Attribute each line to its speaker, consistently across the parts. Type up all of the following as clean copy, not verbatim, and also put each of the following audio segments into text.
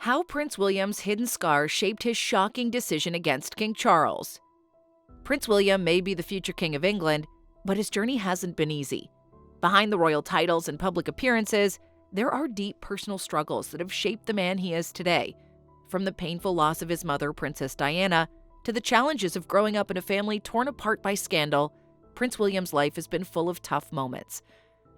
Speaker 1: How Prince William's hidden scars shaped his shocking decision against King Charles. Prince William may be the future King of England, but his journey hasn't been easy. Behind the royal titles and public appearances, there are deep personal struggles that have shaped the man he is today. From the painful loss of his mother, Princess Diana, to the challenges of growing up in a family torn apart by scandal, Prince William's life has been full of tough moments.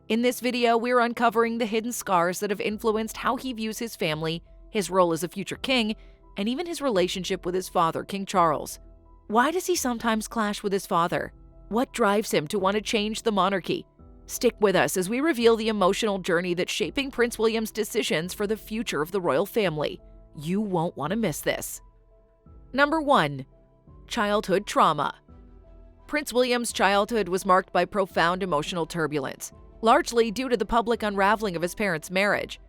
Speaker 1: In this video, we're uncovering the hidden scars that have influenced how he views his family, his role as a future king, and even his relationship with his father, King Charles. Why does he sometimes clash with his father? What drives him to want to change the monarchy? Stick with us as we reveal the emotional journey that's shaping Prince William's decisions for the future of the royal family. You won't want to miss this. Number 1. Childhood trauma. Prince William's childhood was marked by profound emotional turbulence, largely due to the public unraveling of his parents' marriage.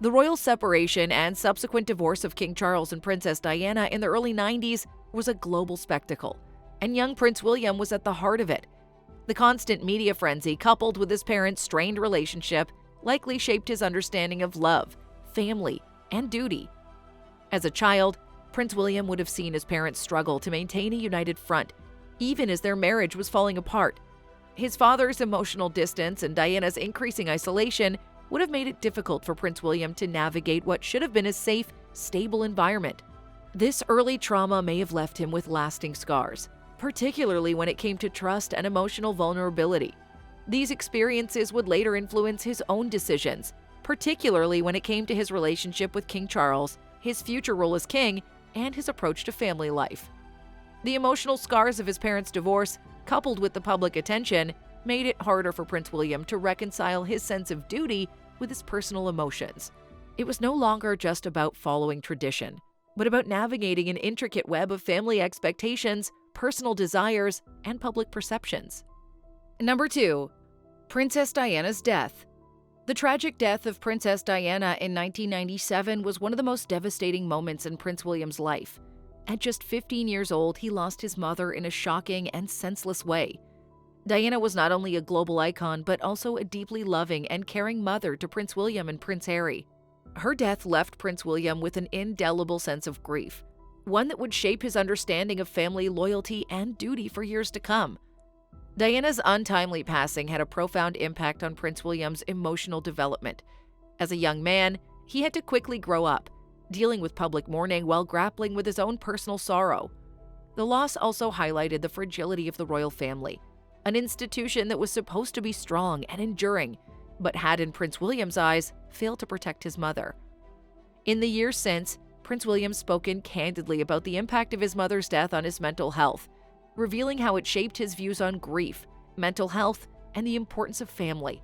Speaker 1: The royal separation and subsequent divorce of King Charles and Princess Diana in the early 90s was a global spectacle, and young Prince William was at the heart of it. The constant media frenzy, coupled with his parents' strained relationship, likely shaped his understanding of love, family, and duty. As a child, Prince William would have seen his parents struggle to maintain a united front, even as their marriage was falling apart. His father's emotional distance and Diana's increasing isolation would have made it difficult for Prince William to navigate what should have been a safe, stable environment. This early trauma may have left him with lasting scars, particularly when it came to trust and emotional vulnerability. These experiences would later influence his own decisions, particularly when it came to his relationship with King Charles, his future role as king, and his approach to family life. The emotional scars of his parents' divorce, coupled with the public attention, made it harder for Prince William to reconcile his sense of duty with his personal emotions. It was no longer just about following tradition, but about navigating an intricate web of family expectations, personal desires, and public perceptions. Number 2. Princess Diana's death. The tragic death of Princess Diana in 1997 was one of the most devastating moments in Prince William's life. At just 15 years old, he lost his mother in a shocking and senseless way. Diana was not only a global icon, but also a deeply loving and caring mother to Prince William and Prince Harry. Her death left Prince William with an indelible sense of grief, one that would shape his understanding of family loyalty and duty for years to come. Diana's untimely passing had a profound impact on Prince William's emotional development. As a young man, he had to quickly grow up, dealing with public mourning while grappling with his own personal sorrow. The loss also highlighted the fragility of the royal family, an institution that was supposed to be strong and enduring, but had, in Prince William's eyes, failed to protect his mother. In the years since, Prince William's spoken candidly about the impact of his mother's death on his mental health, revealing how it shaped his views on grief, mental health, and the importance of family.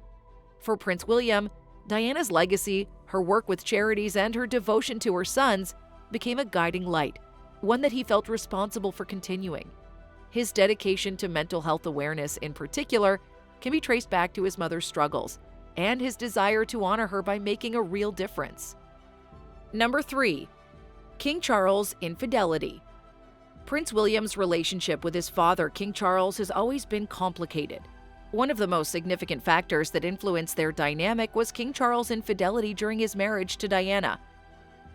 Speaker 1: For Prince William, Diana's legacy, her work with charities, and her devotion to her sons became a guiding light, one that he felt responsible for continuing. His dedication to mental health awareness, in particular, can be traced back to his mother's struggles and his desire to honor her by making a real difference. Number 3. King Charles' infidelity. Prince William's relationship with his father, King Charles, has always been complicated. One of the most significant factors that influenced their dynamic was King Charles' infidelity during his marriage to Diana.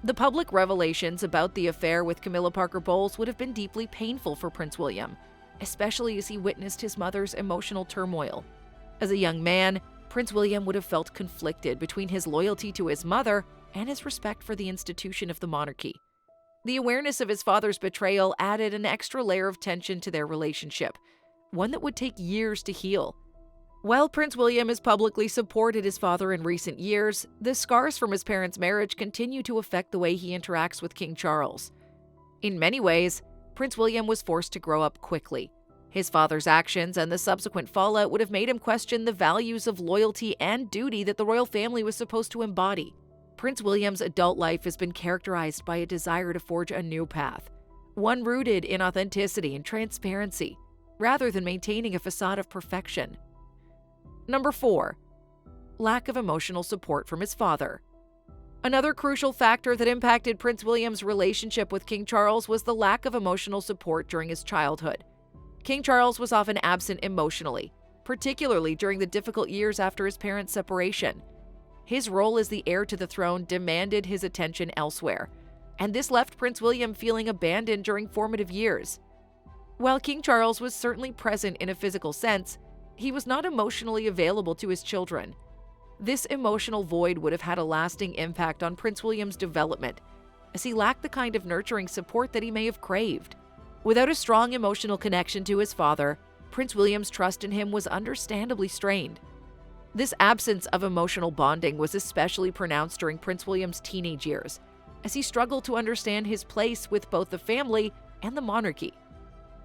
Speaker 1: The public revelations about the affair with Camilla Parker Bowles would have been deeply painful for Prince William, especially as he witnessed his mother's emotional turmoil. As a young man, Prince William would have felt conflicted between his loyalty to his mother and his respect for the institution of the monarchy. The awareness of his father's betrayal added an extra layer of tension to their relationship, one that would take years to heal. While Prince William has publicly supported his father in recent years, the scars from his parents' marriage continue to affect the way he interacts with King Charles. In many ways, Prince William was forced to grow up quickly. His father's actions and the subsequent fallout would have made him question the values of loyalty and duty that the royal family was supposed to embody. Prince William's adult life has been characterized by a desire to forge a new path, one rooted in authenticity and transparency, rather than maintaining a facade of perfection. Number 4. Lack of emotional support from his father. Another crucial factor that impacted Prince William's relationship with King Charles was the lack of emotional support during his childhood. King Charles was often absent emotionally, particularly during the difficult years after his parents' separation. His role as the heir to the throne demanded his attention elsewhere, and this left Prince William feeling abandoned during formative years. While King Charles was certainly present in a physical sense, he was not emotionally available to his children. This emotional void would have had a lasting impact on Prince William's development, as he lacked the kind of nurturing support that he may have craved. Without a strong emotional connection to his father, Prince William's trust in him was understandably strained. This absence of emotional bonding was especially pronounced during Prince William's teenage years, as he struggled to understand his place with both the family and the monarchy.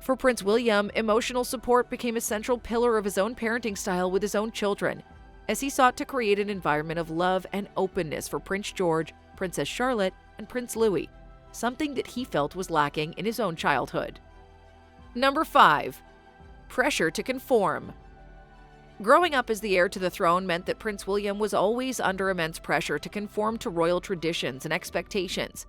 Speaker 1: For Prince William, emotional support became a central pillar of his own parenting style with his own children, as he sought to create an environment of love and openness for Prince George, Princess Charlotte, and Prince Louis, something that he felt was lacking in his own childhood. Number 5. Pressure to conform. Growing up as the heir to the throne meant that Prince William was always under immense pressure to conform to royal traditions and expectations.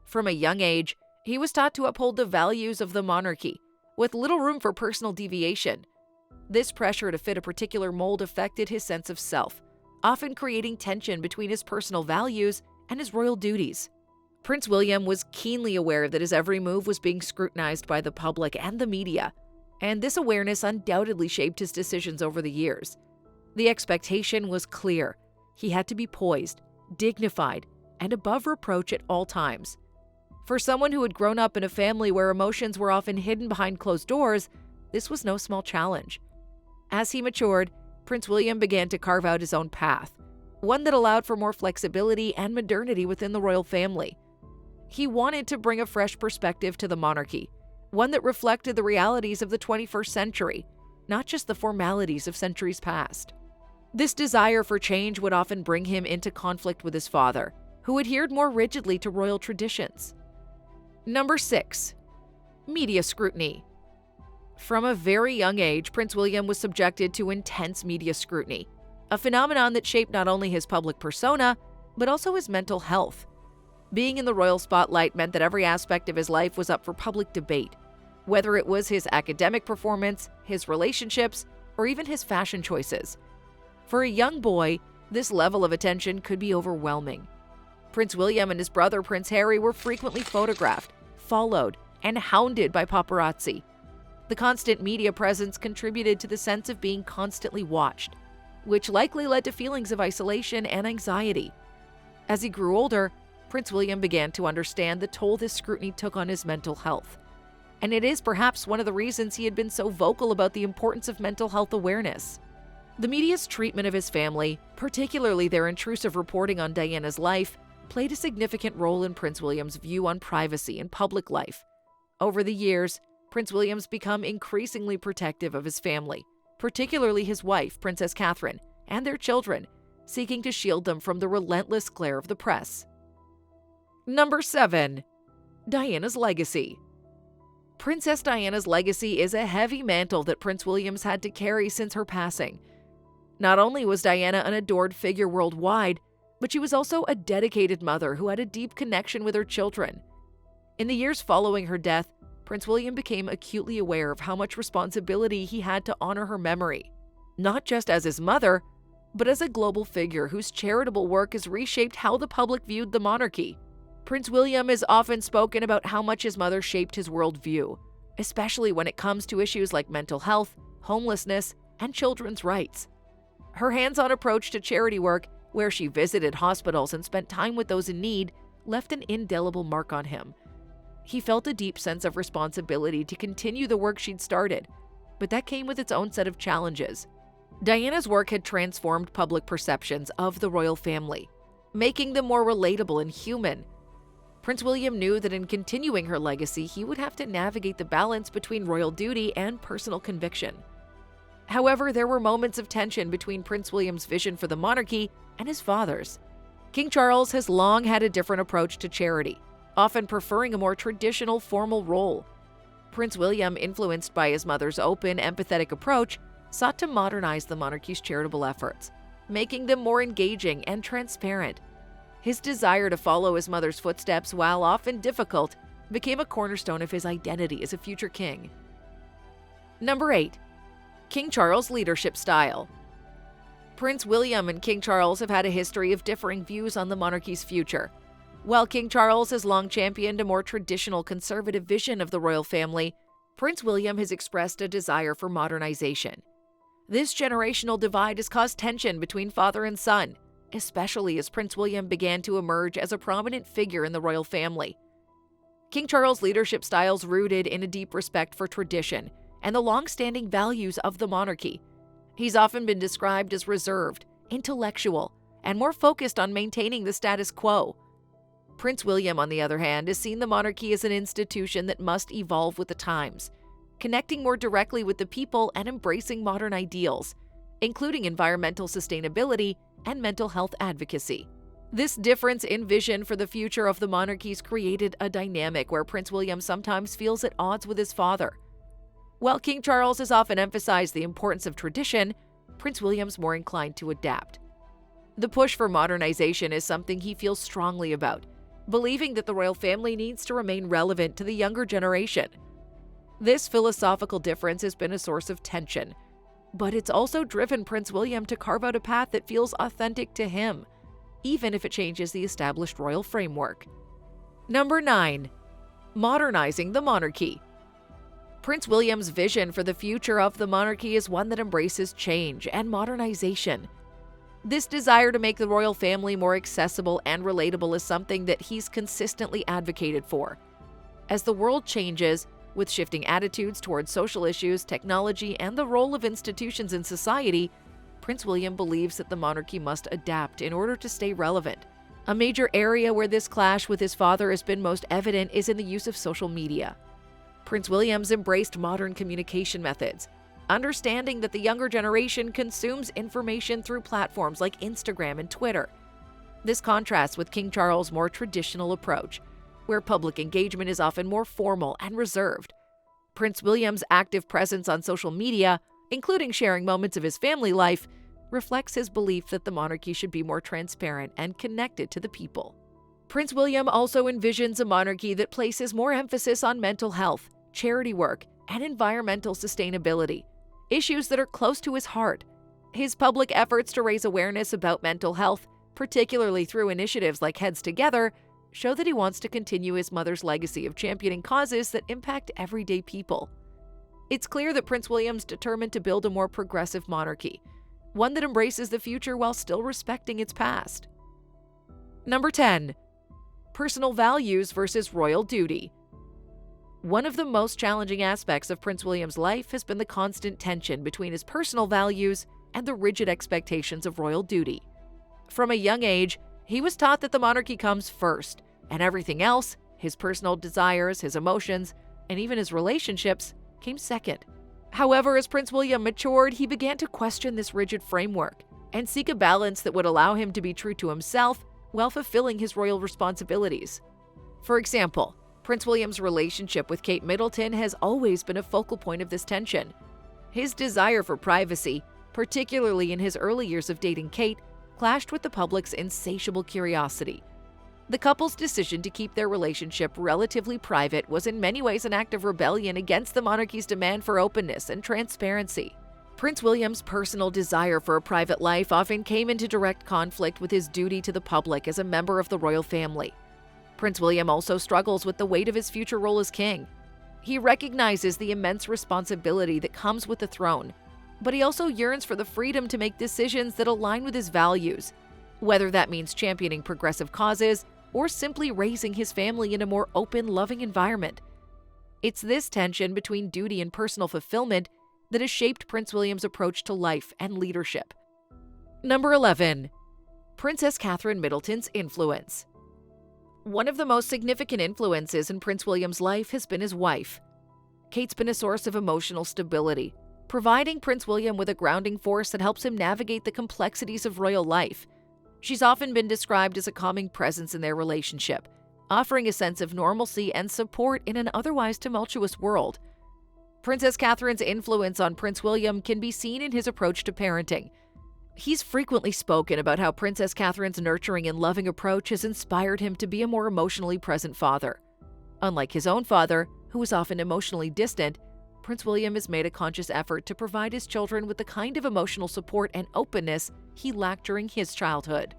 Speaker 1: From a young age, he was taught to uphold the values of the monarchy, with little room for personal deviation. This pressure to fit a particular mold affected his sense of self, often creating tension between his personal values and his royal duties. Prince William was keenly aware that his every move was being scrutinized by the public and the media, and this awareness undoubtedly shaped his decisions over the years. The expectation was clear. He had to be poised, dignified, and above reproach at all times. For someone who had grown up in a family where emotions were often hidden behind closed doors, this was no small challenge. As he matured, Prince William began to carve out his own path, one that allowed for more flexibility and modernity within the royal family. He wanted to bring a fresh perspective to the monarchy, one that reflected the realities of the 21st century, not just the formalities of centuries past. This desire for change would often bring him into conflict with his father, who adhered more rigidly to royal traditions. Number 6. Media scrutiny. From a very young age, Prince William was subjected to intense media scrutiny, a phenomenon that shaped not only his public persona, but also his mental health. Being in the royal spotlight meant that every aspect of his life was up for public debate, whether it was his academic performance, his relationships, or even his fashion choices. For a young boy, this level of attention could be overwhelming. Prince William and his brother Prince Harry were frequently photographed, followed, and hounded by paparazzi. The constant media presence contributed to the sense of being constantly watched, which likely led to feelings of isolation and anxiety. As he grew older, Prince William began to understand the toll this scrutiny took on his mental health. And it is perhaps one of the reasons he had been so vocal about the importance of mental health awareness. The media's treatment of his family, particularly their intrusive reporting on Diana's life, played a significant role in Prince William's view on privacy and public life. Over the years, Prince William's become increasingly protective of his family, particularly his wife, Princess Catherine, and their children, seeking to shield them from the relentless glare of the press. Number 7. Diana's legacy. Princess Diana's legacy is a heavy mantle that Prince William's had to carry since her passing. Not only was Diana an adored figure worldwide, but she was also a dedicated mother who had a deep connection with her children. In the years following her death, Prince William became acutely aware of how much responsibility he had to honor her memory, not just as his mother, but as a global figure whose charitable work has reshaped how the public viewed the monarchy. Prince William has often spoken about how much his mother shaped his worldview, especially when it comes to issues like mental health, homelessness, and children's rights. Her hands-on approach to charity work, where she visited hospitals and spent time with those in need, left an indelible mark on him. He felt a deep sense of responsibility to continue the work she'd started, but that came with its own set of challenges. Diana's work had transformed public perceptions of the royal family, making them more relatable and human. Prince William knew that in continuing her legacy, he would have to navigate the balance between royal duty and personal conviction. However, there were moments of tension between Prince William's vision for the monarchy and his father's. King Charles has long had a different approach to charity, often preferring a more traditional formal role. Prince William, influenced by his mother's open, empathetic approach, sought to modernize the monarchy's charitable efforts, making them more engaging and transparent. His desire to follow his mother's footsteps, while often difficult, became a cornerstone of his identity as a future king. Number 8. King Charles' leadership style. Prince William and King Charles have had a history of differing views on the monarchy's future. While King Charles has long championed a more traditional conservative vision of the royal family, Prince William has expressed a desire for modernization. This generational divide has caused tension between father and son, especially as Prince William began to emerge as a prominent figure in the royal family. King Charles' leadership style is rooted in a deep respect for tradition and the long-standing values of the monarchy. He's often been described as reserved, intellectual, and more focused on maintaining the status quo. Prince William, on the other hand, has seen the monarchy as an institution that must evolve with the times, connecting more directly with the people and embracing modern ideals, including environmental sustainability and mental health advocacy. This difference in vision for the future of the monarchy's created a dynamic where Prince William sometimes feels at odds with his father. While King Charles has often emphasized the importance of tradition, Prince William's more inclined to adapt. The push for modernization is something he feels strongly about, believing that the royal family needs to remain relevant to the younger generation. This philosophical difference has been a source of tension, but it's also driven Prince William to carve out a path that feels authentic to him, even if it changes the established royal framework. Number 9. Modernizing the monarchy. Prince William's vision for the future of the monarchy is one that embraces change and modernization. This desire to make the royal family more accessible and relatable is something that he's consistently advocated for. As the world changes, with shifting attitudes towards social issues, technology, and the role of institutions in society, Prince William believes that the monarchy must adapt in order to stay relevant. A major area where this clash with his father has been most evident is in the use of social media. Prince William's embraced modern communication methods, understanding that the younger generation consumes information through platforms like Instagram and Twitter. This contrasts with King Charles' more traditional approach, where public engagement is often more formal and reserved. Prince William's active presence on social media, including sharing moments of his family life, reflects his belief that the monarchy should be more transparent and connected to the people. Prince William also envisions a monarchy that places more emphasis on mental health, charity work, and environmental sustainability, issues that are close to his heart. His public efforts to raise awareness about mental health, particularly through initiatives like Heads Together, show that he wants to continue his mother's legacy of championing causes that impact everyday people. It's clear that Prince William's determined to build a more progressive monarchy, one that embraces the future while still respecting its past. Number 10. Personal values versus royal duty. One of the most challenging aspects of Prince William's life has been the constant tension between his personal values and the rigid expectations of royal duty. From a young age, he was taught that the monarchy comes first, and everything else, his personal desires, his emotions, and even his relationships, came second. However, as Prince William matured, he began to question this rigid framework and seek a balance that would allow him to be true to himself while fulfilling his royal responsibilities. For example, Prince William's relationship with Kate Middleton has always been a focal point of this tension. His desire for privacy, particularly in his early years of dating Kate, clashed with the public's insatiable curiosity. The couple's decision to keep their relationship relatively private was in many ways an act of rebellion against the monarchy's demand for openness and transparency. Prince William's personal desire for a private life often came into direct conflict with his duty to the public as a member of the royal family. Prince William also struggles with the weight of his future role as king. He recognizes the immense responsibility that comes with the throne, but he also yearns for the freedom to make decisions that align with his values, whether that means championing progressive causes or simply raising his family in a more open, loving environment. It's this tension between duty and personal fulfillment that has shaped Prince William's approach to life and leadership. Number 11. Princess Catherine Middleton's influence. One of the most significant influences in Prince William's life has been his wife. Kate's been a source of emotional stability, providing Prince William with a grounding force that helps him navigate the complexities of royal life. She's often been described as a calming presence in their relationship, offering a sense of normalcy and support in an otherwise tumultuous world. Princess Catherine's influence on Prince William can be seen in his approach to parenting. He's frequently spoken about how Princess Catherine's nurturing and loving approach has inspired him to be a more emotionally present father. Unlike his own father, who was often emotionally distant, Prince William has made a conscious effort to provide his children with the kind of emotional support and openness he lacked during his childhood.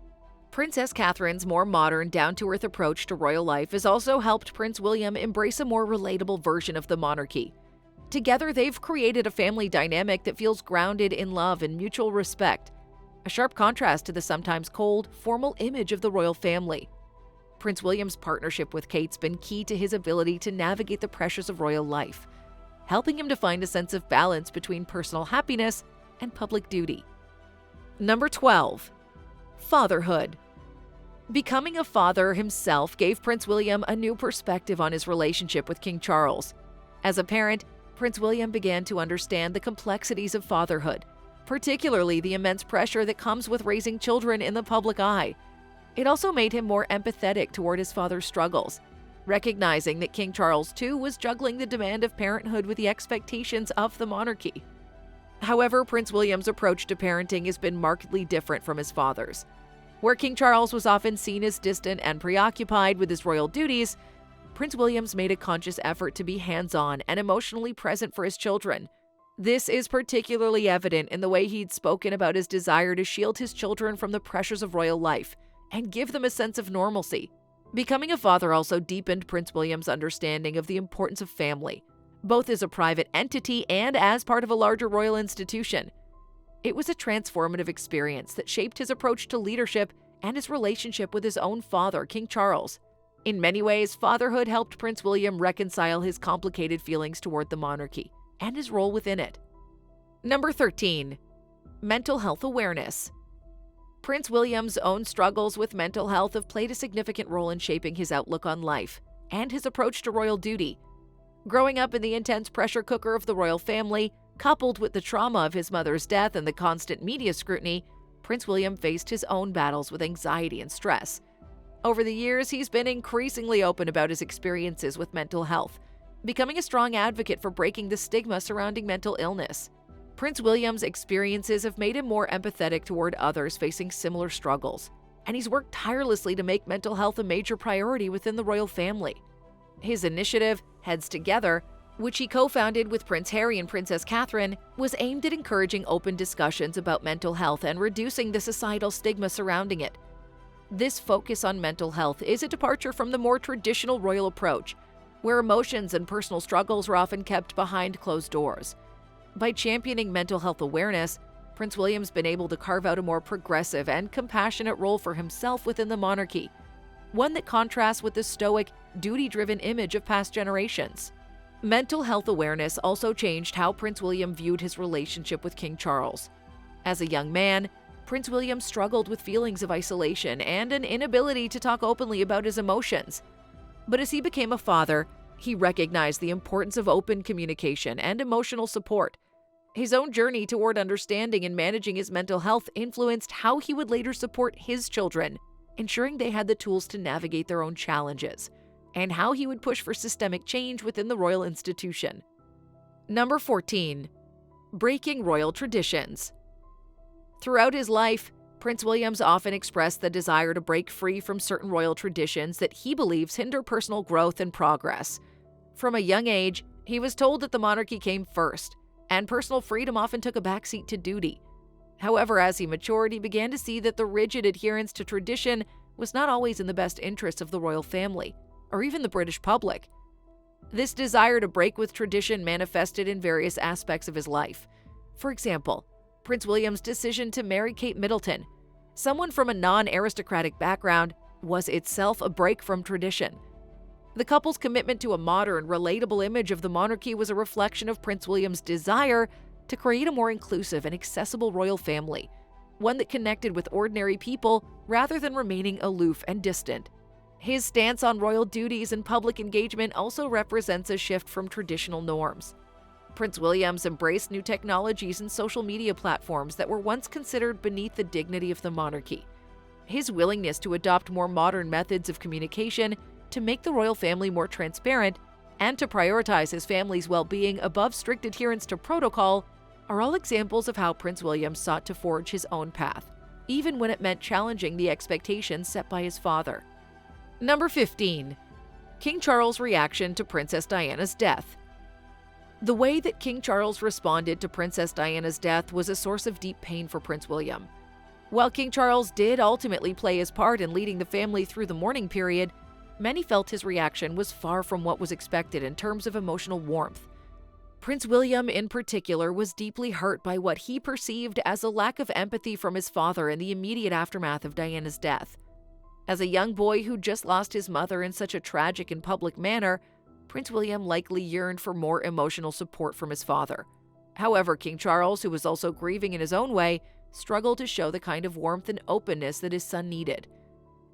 Speaker 1: Princess Catherine's more modern, down-to-earth approach to royal life has also helped Prince William embrace a more relatable version of the monarchy. Together, they've created a family dynamic that feels grounded in love and mutual respect, a sharp contrast to the sometimes cold, formal image of the royal family. Prince William's partnership with Kate's been key to his ability to navigate the pressures of royal life, helping him to find a sense of balance between personal happiness and public duty. Number 12. Fatherhood. Becoming a father himself gave Prince William a new perspective on his relationship with King Charles. As a parent, Prince William began to understand the complexities of fatherhood, particularly the immense pressure that comes with raising children in the public eye. It also made him more empathetic toward his father's struggles, recognizing that King Charles too was juggling the demand of parenthood with the expectations of the monarchy. However, Prince William's approach to parenting has been markedly different from his father's. Where King Charles was often seen as distant and preoccupied with his royal duties, Prince William's made a conscious effort to be hands-on and emotionally present for his children. This is particularly evident in the way he'd spoken about his desire to shield his children from the pressures of royal life and give them a sense of normalcy. Becoming a father also deepened Prince William's understanding of the importance of family, both as a private entity and as part of a larger royal institution. It was a transformative experience that shaped his approach to leadership and his relationship with his own father, King Charles. In many ways, fatherhood helped Prince William reconcile his complicated feelings toward the monarchy and his role within it. Number 13. Mental health awareness. Prince William's own struggles with mental health have played a significant role in shaping his outlook on life and his approach to royal duty. Growing up in the intense pressure cooker of the royal family, coupled with the trauma of his mother's death and the constant media scrutiny, Prince William faced his own battles with anxiety and stress. Over the years, he's been increasingly open about his experiences with mental health, becoming a strong advocate for breaking the stigma surrounding mental illness. Prince William's experiences have made him more empathetic toward others facing similar struggles, and he's worked tirelessly to make mental health a major priority within the royal family. His initiative, Heads Together, which he co-founded with Prince Harry and Princess Catherine, was aimed at encouraging open discussions about mental health and reducing the societal stigma surrounding it. This focus on mental health is a departure from the more traditional royal approach, where emotions and personal struggles were often kept behind closed doors. By championing mental health awareness, Prince William's been able to carve out a more progressive and compassionate role for himself within the monarchy, one that contrasts with the stoic, duty-driven image of past generations. Mental health awareness also changed how Prince William viewed his relationship with King Charles. As a young man, Prince William struggled with feelings of isolation and an inability to talk openly about his emotions. But as he became a father, he recognized the importance of open communication and emotional support. His own journey toward understanding and managing his mental health influenced how he would later support his children, ensuring they had the tools to navigate their own challenges, and how he would push for systemic change within the royal institution. Number 14. Breaking royal traditions. Throughout his life, Prince William's often expressed the desire to break free from certain royal traditions that he believes hinder personal growth and progress. From a young age, he was told that the monarchy came first, and personal freedom often took a backseat to duty. However, as he matured, he began to see that the rigid adherence to tradition was not always in the best interests of the royal family, or even the British public. This desire to break with tradition manifested in various aspects of his life. For example, Prince William's decision to marry Kate Middleton, someone from a non-aristocratic background, was itself a break from tradition. The couple's commitment to a modern, relatable image of the monarchy was a reflection of Prince William's desire to create a more inclusive and accessible royal family, one that connected with ordinary people rather than remaining aloof and distant. His stance on royal duties and public engagement also represents a shift from traditional norms. Prince William's embraced new technologies and social media platforms that were once considered beneath the dignity of the monarchy. His willingness to adopt more modern methods of communication, to make the royal family more transparent, and to prioritize his family's well-being above strict adherence to protocol are all examples of how Prince William sought to forge his own path, even when it meant challenging the expectations set by his father. Number 15. King Charles' reaction to Princess Diana's death. The way that King Charles responded to Princess Diana's death was a source of deep pain for Prince William. While King Charles did ultimately play his part in leading the family through the mourning period, many felt his reaction was far from what was expected in terms of emotional warmth. Prince William, in particular, was deeply hurt by what he perceived as a lack of empathy from his father in the immediate aftermath of Diana's death. As a young boy who just lost his mother in such a tragic and public manner, Prince William likely yearned for more emotional support from his father. However, King Charles, who was also grieving in his own way, struggled to show the kind of warmth and openness that his son needed.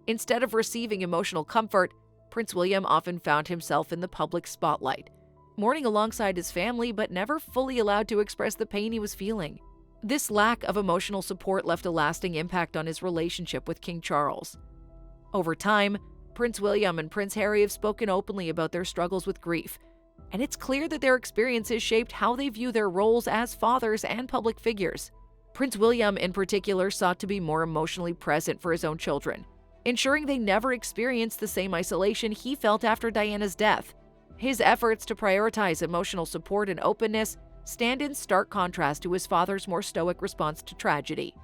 Speaker 1: Instead of receiving emotional comfort, Prince William often found himself in the public spotlight, mourning alongside his family but never fully allowed to express the pain he was feeling. This lack of emotional support left a lasting impact on his relationship with King Charles. Over time, Prince William and Prince Harry have spoken openly about their struggles with grief, and it's clear that their experiences shaped how they view their roles as fathers and public figures. Prince William, in particular, sought to be more emotionally present for his own children, ensuring they never experienced the same isolation he felt after Diana's death. His efforts to prioritize emotional support and openness stand in stark contrast to his father's more stoic response to tragedy.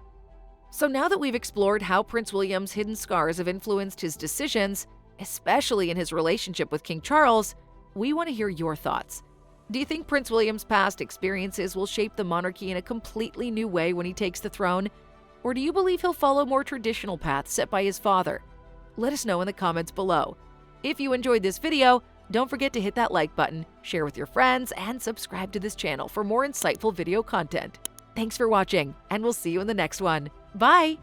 Speaker 1: So now that we've explored how Prince William's hidden scars have influenced his decisions, especially in his relationship with King Charles, we want to hear your thoughts. Do you think Prince William's past experiences will shape the monarchy in a completely new way when he takes the throne? Or do you believe he'll follow more traditional paths set by his father? Let us know in the comments below. If you enjoyed this video, don't forget to hit that like button, share with your friends, and subscribe to this channel for more insightful video content. Thanks for watching, and we'll see you in the next one. Bye!